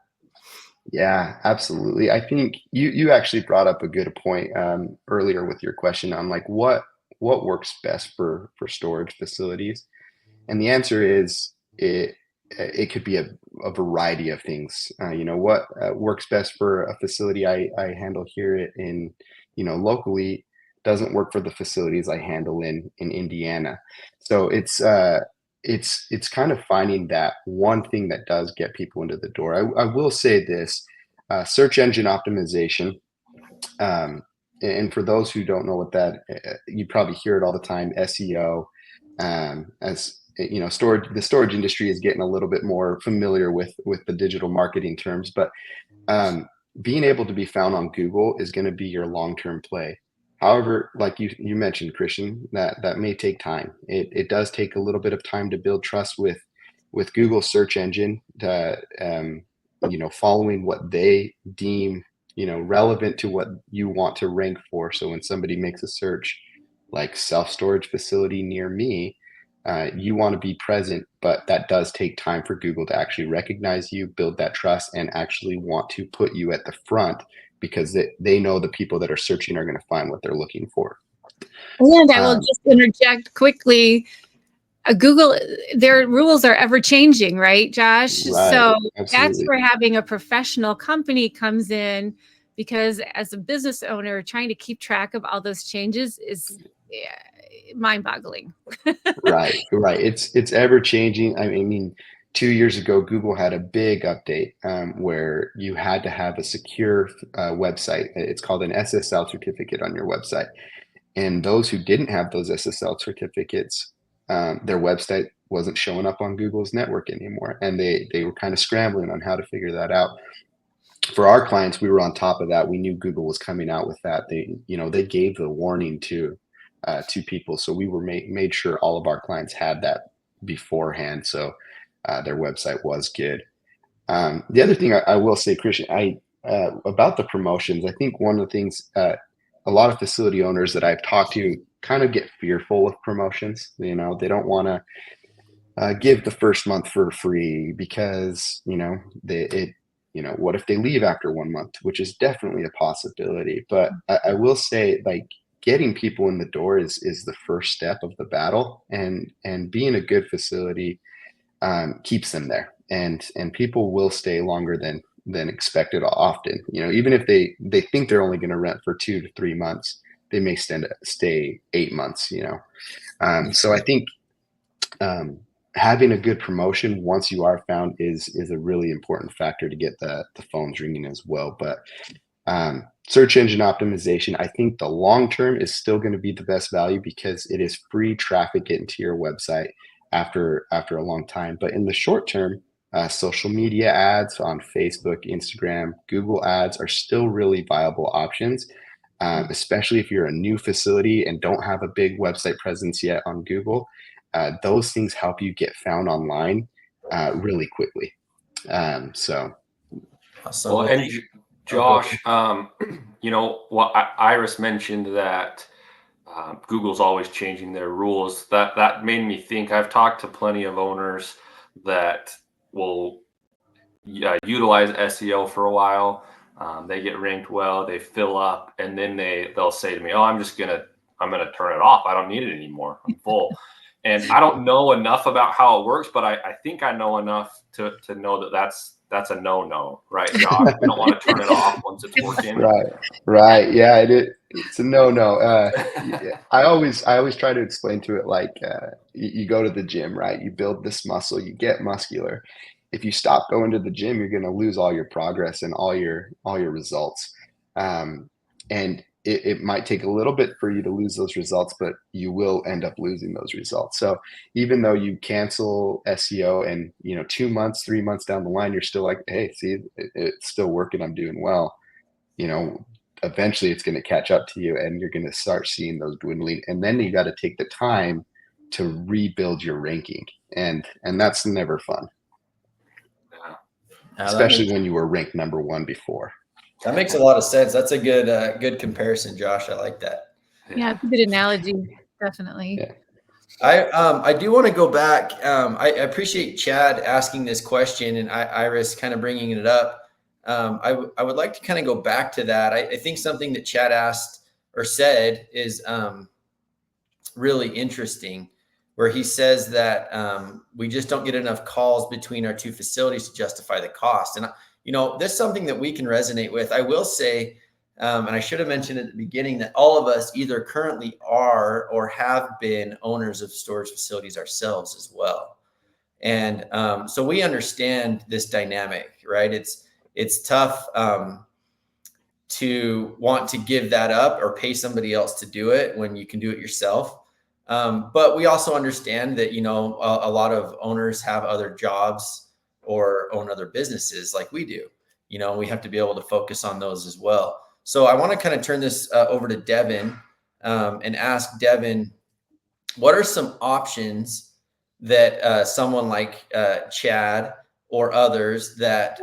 Yeah, absolutely. I think you actually brought up a good point earlier with your question on like what works best for storage facilities, and the answer is it could be a variety of things. What works best for a facility I handle here in locally doesn't work for the facilities I handle in Indiana. So it's kind of finding that one thing that does get people into the door. I will say this, search engine optimization. And for those who don't know what that, you probably hear it all the time, SEO, as the storage industry is getting a little bit more familiar with the digital marketing terms, but being able to be found on Google is going to be your long-term play. However, like you mentioned, Christian, that may take time. It does take a little bit of time to build trust with Google search engine, following what they deem, relevant to what you want to rank for. So when somebody makes a search like self-storage facility near me, you want to be present, but that does take time for Google to actually recognize you, build that trust, and actually want to put you at the front, because they know the people that are searching are going to find what they're looking for. And I will just interject quickly. Google, their rules are ever changing, right, Josh? Right, so absolutely. That's where having a professional company comes in, because as a business owner, trying to keep track of all those changes is mind-boggling. Right. It's ever changing. I mean, 2 years ago, Google had a big update where you had to have a secure website. It's called an SSL certificate on your website. And those who didn't have those SSL certificates, their website wasn't showing up on Google's network anymore. And they were kind of scrambling on how to figure that out. For our clients, we were on top of that. We knew Google was coming out with that. They gave the warning to people. So we were made sure all of our clients had that beforehand. So their website was good. The other thing I will say, Christian, about the promotions, I think one of the things a lot of facility owners that I've talked to kind of get fearful of promotions. You know, they don't want to give the first month for free because, you know, what if they leave after 1 month, which is definitely a possibility. But I will say, like, getting people in the door is the first step of the battle, and being a good facility keeps them there, and people will stay longer than expected often. You know, even if they think they're only going to rent for 2 to 3 months, they may stay 8 months, you know. So I think having a good promotion once you are found is a really important factor to get the phones ringing as well. But search engine optimization, I think the long term is still going to be the best value because it is free traffic getting to your website after a long time. But in the short term, social media ads on Facebook, Instagram, Google ads are still really viable options, especially if you're a new facility and don't have a big website presence yet on Google. Those things help you get found online really quickly. So, well, and Josh, you know, Iris mentioned that Google's always changing their rules. That made me think. I've talked to plenty of owners that will utilize SEO for a while. They get ranked well, they fill up, and then they'll say to me, "Oh, I'm gonna turn it off. I don't need it anymore. I'm full." And I don't know enough about how it works, but I think I know enough to know that that's a no-no, right, Josh? We don't want to turn it off once it's working. Right. Yeah, it's a no-no. I always try to explain to it like you go to the gym, right? You build this muscle, you get muscular. If you stop going to the gym, you're going to lose all your progress and all your results. And it might take a little bit for you to lose those results, but you will end up losing those results. So even though you cancel SEO and, you know, 2 months, 3 months down the line, you're still like, hey, see, it's still working. I'm doing well. You know, eventually it's going to catch up to you and you're going to start seeing those dwindling. And then you got to take the time to rebuild your ranking. And that's never fun. Especially when you were ranked number 1 before. That makes a lot of sense. That's a good comparison, Josh. I like that. Yeah, it's a good analogy. Definitely. Yeah. I do want to go back. I appreciate Chad asking this question and Iris kind of bringing it up. I would like to kind of go back to that. I think something that Chad asked or said is really interesting, where he says that we just don't get enough calls between our 2 facilities to justify the cost. And, you know, this is something that we can resonate with. I will say, and I should have mentioned at the beginning, that all of us either currently are or have been owners of storage facilities ourselves as well. And so we understand this dynamic, right? It's tough to want to give that up or pay somebody else to do it when you can do it yourself. But we also understand that, you know, a lot of owners have other jobs or own other businesses like we do. You know, we have to be able to focus on those as well. So I want to kind of turn this over to Devin and ask Devin, what are some options that someone like Chad or others that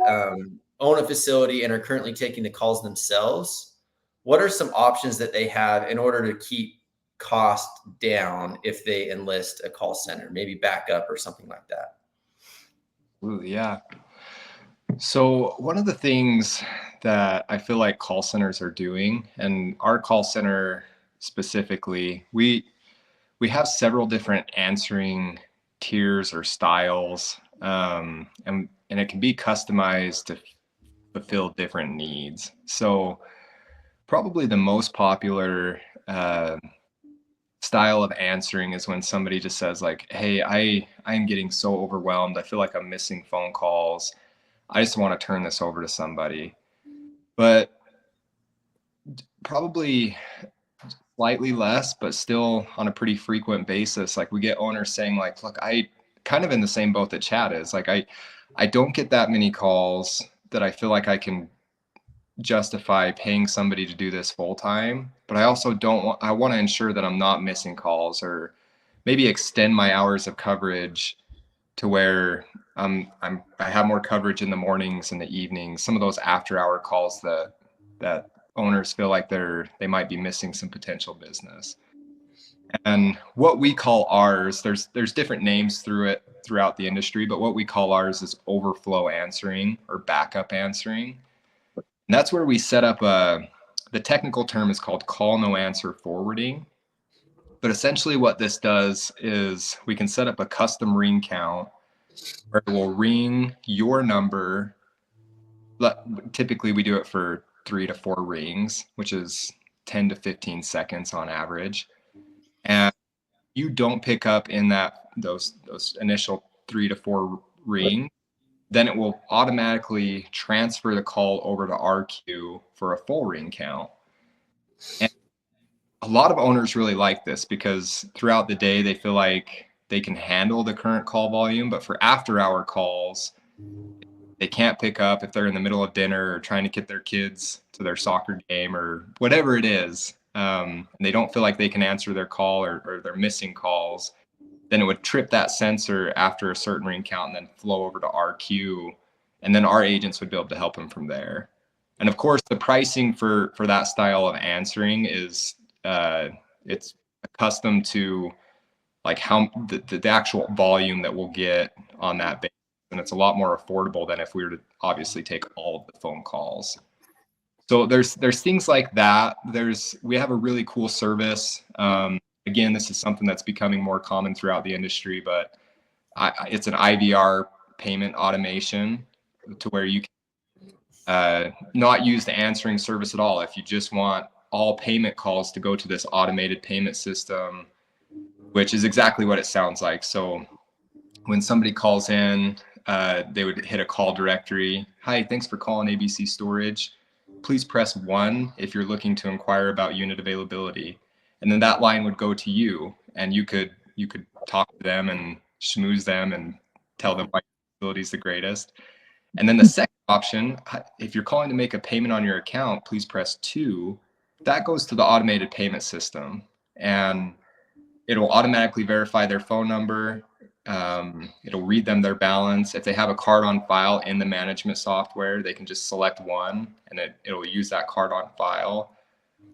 own a facility and are currently taking the calls themselves, what are some options that they have in order to keep cost down if they enlist a call center, maybe backup or something like that? Ooh, yeah. So one of the things that I feel like call centers are doing, and our call center specifically, we have several different answering tiers or styles, and it can be customized to fulfill different needs. So probably the most popular style of answering is when somebody just says like, hey, I am getting so overwhelmed. I feel like I'm missing phone calls. I just want to turn this over to somebody. But probably slightly less, but still on a pretty frequent basis. Like we get owners saying like, look, I kind of in the same boat that Chad is. Like I don't get that many calls that I feel like I can justify paying somebody to do this full time, but I also I want to ensure that I'm not missing calls or maybe extend my hours of coverage to where I have more coverage in the mornings and the evenings. Some of those after-hour calls that owners feel like they might be missing some potential business. And what we call ours, there's different names throughout the industry, but what we call ours is overflow answering or backup answering. And that's where we set up the technical term is called call no answer forwarding. But essentially what this does is we can set up a custom ring count where it will ring your number. Typically we do it for 3 to 4 rings, which is 10 to 15 seconds on average. And you don't pick up in those initial 3 to 4 rings, then it will automatically transfer the call over to our queue for a full ring count. And a lot of owners really like this because throughout the day they feel like they can handle the current call volume, but for after hour calls, they can't pick up if they're in the middle of dinner or trying to get their kids to their soccer game or whatever it is. And they don't feel like they can answer their call or they're missing calls. Then it would trip that sensor after a certain ring count and then flow over to our queue. And then our agents would be able to help them from there. And of course, the pricing for that style of answering is it's accustomed to like how the actual volume that we'll get on that basis. And it's a lot more affordable than if we were to obviously take all of the phone calls. So there's things like that. We have a really cool service. Again, this is something that's becoming more common throughout the industry, but it's an IVR payment automation to where you can not use the answering service at all. If you just want all payment calls to go to this automated payment system, which is exactly what it sounds like. So when somebody calls in, they would hit a call directory. Hi, thanks for calling ABC Storage. Please press 1 if you're looking to inquire about unit availability. And then that line would go to you, and you could talk to them and schmooze them and tell them why your facility is the greatest. And then the second option, if you're calling to make a payment on your account, please press 2. That goes to the automated payment system, and it'll automatically verify their phone number. It'll read them their balance. If they have a card on file in the management software, they can just select one and it'll use that card on file,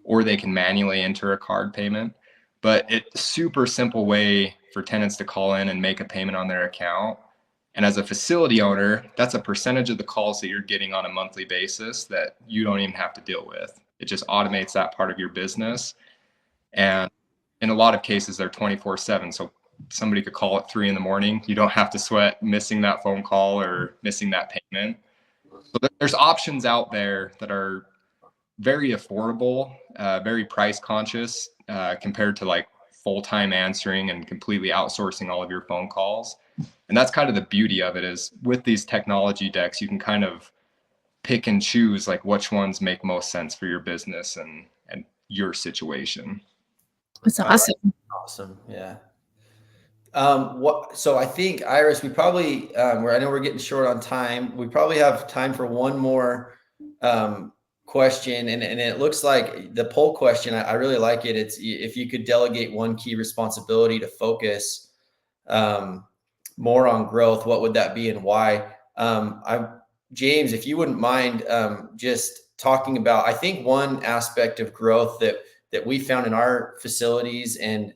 or they can manually enter a card payment. But it's a super simple way for tenants to call in and make a payment on their account. And as a facility owner, that's a percentage of the calls that you're getting on a monthly basis that you don't even have to deal with. It just automates that part of your business. And in a lot of cases, they're 24/7. So somebody could call at 3 a.m. You don't have to sweat missing that phone call or missing that payment. So there's options out there that are very affordable, very price conscious compared to like full-time answering and completely outsourcing all of your phone calls. And that's kind of the beauty of it, is with these technology decks, you can kind of pick and choose like which ones make most sense for your business and your situation. That's awesome. Awesome. Yeah. So I think, Iris, we probably, I know we're getting short on time. We probably have time for one more question. And it looks like the poll question, I really like it. It's if you could delegate one key responsibility to focus more on growth, what would that be and why? James, if you wouldn't mind just talking about, I think one aspect of growth that we found in our facilities and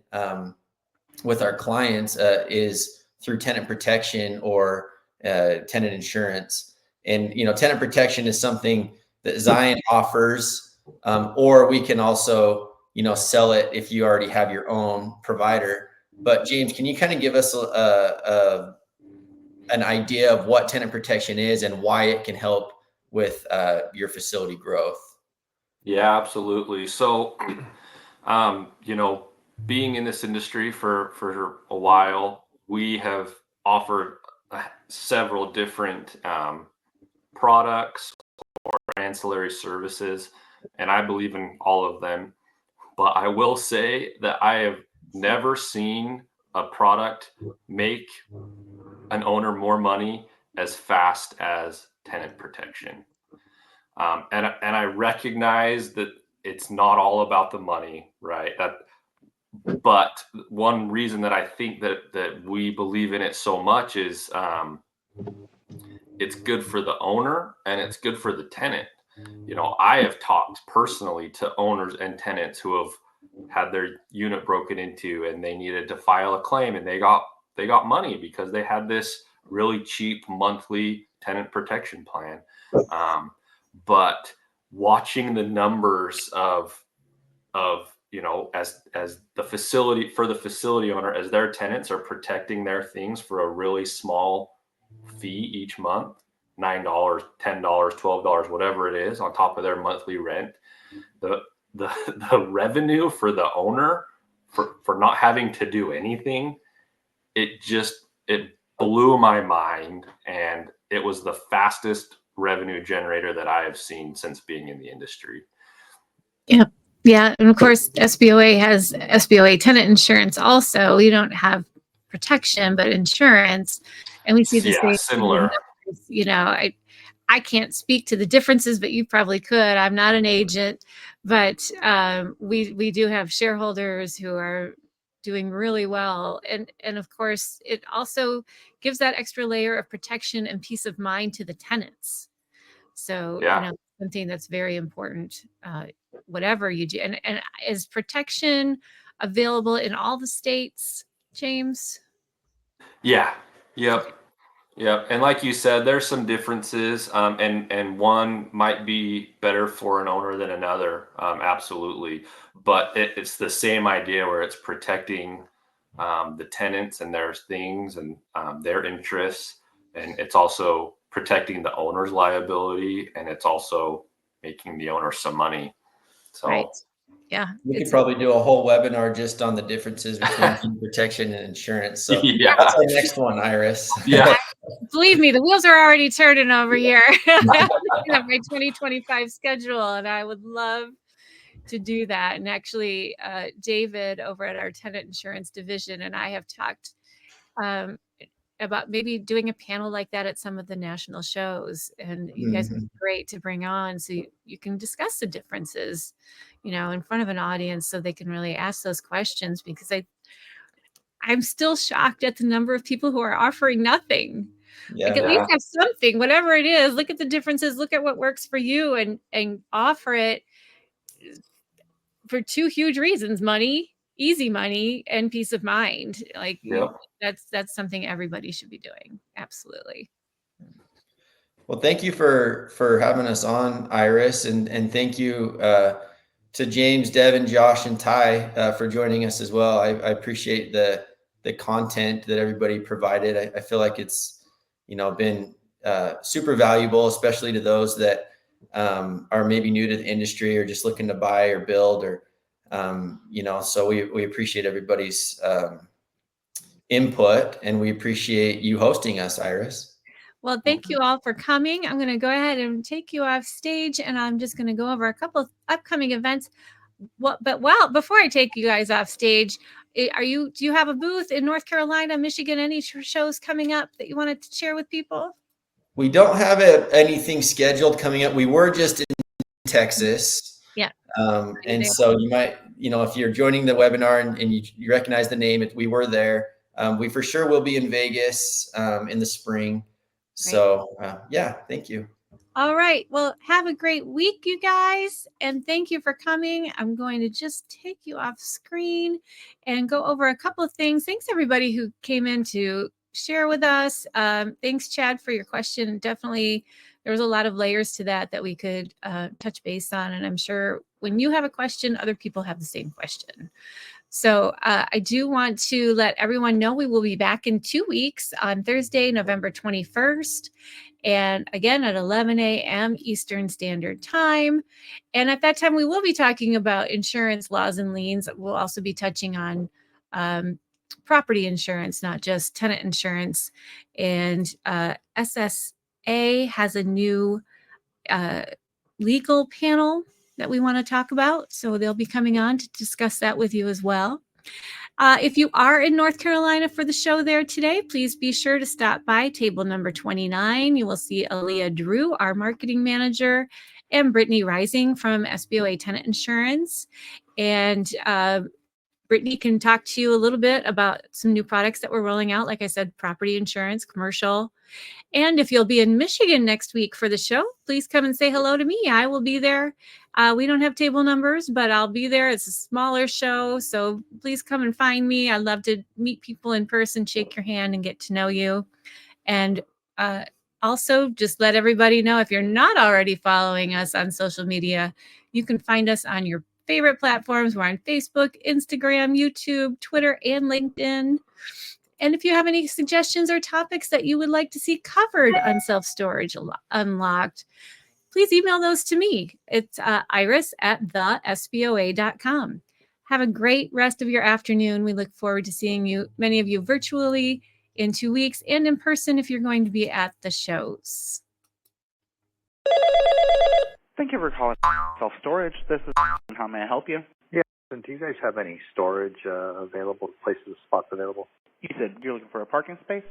with our clients is through tenant protection or tenant insurance. And, tenant protection is something that Zion offers, or we can also, sell it if you already have your own provider. But James, can you kind of give us an idea of what tenant protection is and why it can help with your facility growth? Yeah, absolutely. So, being in this industry for a while, we have offered several different products or ancillary services, and I believe in all of them. But I will say that I have never seen a product make an owner more money as fast as tenant protection. And I recognize that it's not all about the money, right? That But one reason that I think that we believe in it so much is it's good for the owner and it's good for the tenant. You know, I have talked personally to owners and tenants who have had their unit broken into and they needed to file a claim, and they got money because they had this really cheap monthly tenant protection plan. But watching the numbers of you know, as the facility owner, as their tenants are protecting their things for a really small fee each month, $9, $10, $12, whatever it is, on top of their monthly rent, the revenue for the owner for not having to do anything, it blew my mind, and it was the fastest revenue generator that I have seen since being in the industry. Yeah. Yeah. And of course, SBOA has SBOA tenant insurance also. We don't have protection, but insurance. And we see the same similar. numbers. You know, I can't speak to the differences, but you probably could. I'm not an agent, but we do have shareholders who are doing really well. And of course, it also gives that extra layer of protection and peace of mind to the tenants. So, you know, something that's very important, whatever you do. And is protection available in all the states, James? Yeah. Yep. Yep. And like you said, there's some differences, and one might be better for an owner than another. Absolutely. But it's the same idea where it's protecting the tenants and their things and their interests. And it's also protecting the owner's liability, and it's also making the owner some money. So right. Yeah. We could probably do a whole webinar just on the differences between protection and insurance. So yeah, that's our next one, Iris. Yeah. Believe me, the wheels are already turning over here. I'm looking at my 2025 schedule, and I would love to do that. And actually, David over at our tenant insurance division and I have talked about maybe doing a panel like that at some of the national shows. And you guys would be great to bring on so you can discuss the differences, you know, in front of an audience so they can really ask those questions, because I'm still shocked at the number of people who are offering nothing. Like at least have something, whatever it is. Look at the differences, look at what works for you, and offer it for two huge reasons: money, easy money, and peace of mind. Like that's something everybody should be doing. Absolutely. Well, thank you for having us on, Iris, and thank you to James, Devin, Josh, and Ty for joining us as well. I appreciate the content that everybody provided. I feel like it's, you know, been super valuable, especially to those that are maybe new to the industry or just looking to buy or build, or you know. So we appreciate everybody's input, and we appreciate you hosting us, Iris. Well, thank you all for coming. I'm going to go ahead and take you off stage, and I'm just going to go over a couple of upcoming events. Before I take you guys off stage, do you have a booth in North Carolina, Michigan, any shows coming up that you wanted to share with people? We don't have anything scheduled coming up. We were just in Texas. Yeah. And so you might, you know, if you're joining the webinar and you recognize the name, we were there. We for sure will be in Vegas in the spring. So yeah, thank you. All right. Well, have a great week, you guys. And thank you for coming. I'm going to just take you off screen and go over a couple of things. Thanks everybody who came in to share with us. Thanks, Chad, for your question. Definitely, there was a lot of layers to that we could touch base on. And I'm sure when you have a question, other people have the same question. So I do want to let everyone know we will be back in 2 weeks on Thursday, November 21st. And again, at 11 a.m. Eastern Standard Time. And at that time, we will be talking about insurance laws and liens. We'll also be touching on property insurance, not just tenant insurance. And SSA has a new legal panel that we want to talk about. So they'll be coming on to discuss that with you as well. If you are in North Carolina for the show there today, please be sure to stop by table number 29. You will see Aaliyah Drew, our marketing manager, and Brittany Rising from SBOA Tenant Insurance. And Brittany can talk to you a little bit about some new products that we're rolling out. Like I said, property insurance, commercial. And if you'll be in Michigan next week for the show, please come and say hello to me. I will be there. We don't have table numbers, but I'll be there. It's a smaller show, so please come and find me. I'd love to meet people in person, shake your hand, and get to know you. And also, just let everybody know, if you're not already following us on social media, you can find us on your favorite platforms. We're on Facebook, Instagram, YouTube, Twitter, and LinkedIn. And if you have any suggestions or topics that you would like to see covered on Self-Storage Unlocked, please email those to me. It's iris@thesboa.com. Have a great rest of your afternoon. We look forward to seeing many of you virtually in 2 weeks, and in person if you're going to be at the shows. Thank you for calling Self-Storage. This is how may I help you? Yeah. And do you guys have any storage available, spots available? You said you're looking for a parking space?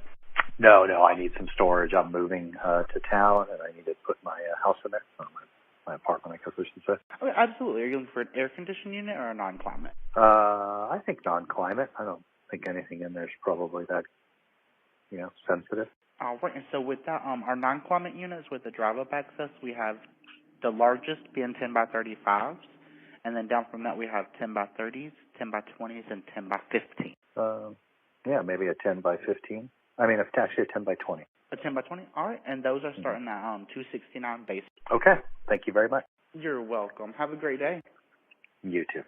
No, I need some storage. I'm moving to town, and I need to put my house in there, or my apartment, I guess I should say. Okay, absolutely. Are you looking for an air conditioned unit or a non-climate? I think non-climate. I don't think anything in there is probably that, sensitive. All right, and so with that, our non-climate units with the drive-up access, we have the largest being 10 by 35s, and then down from that we have 10 by 30s, 10 by 20s, and 10 by 15. Yeah, maybe a 10 by 15. I mean, actually a 10 by 20. A 10 by 20? All right, and those are starting at $269 base. Okay, thank you very much. You're welcome. Have a great day. You too.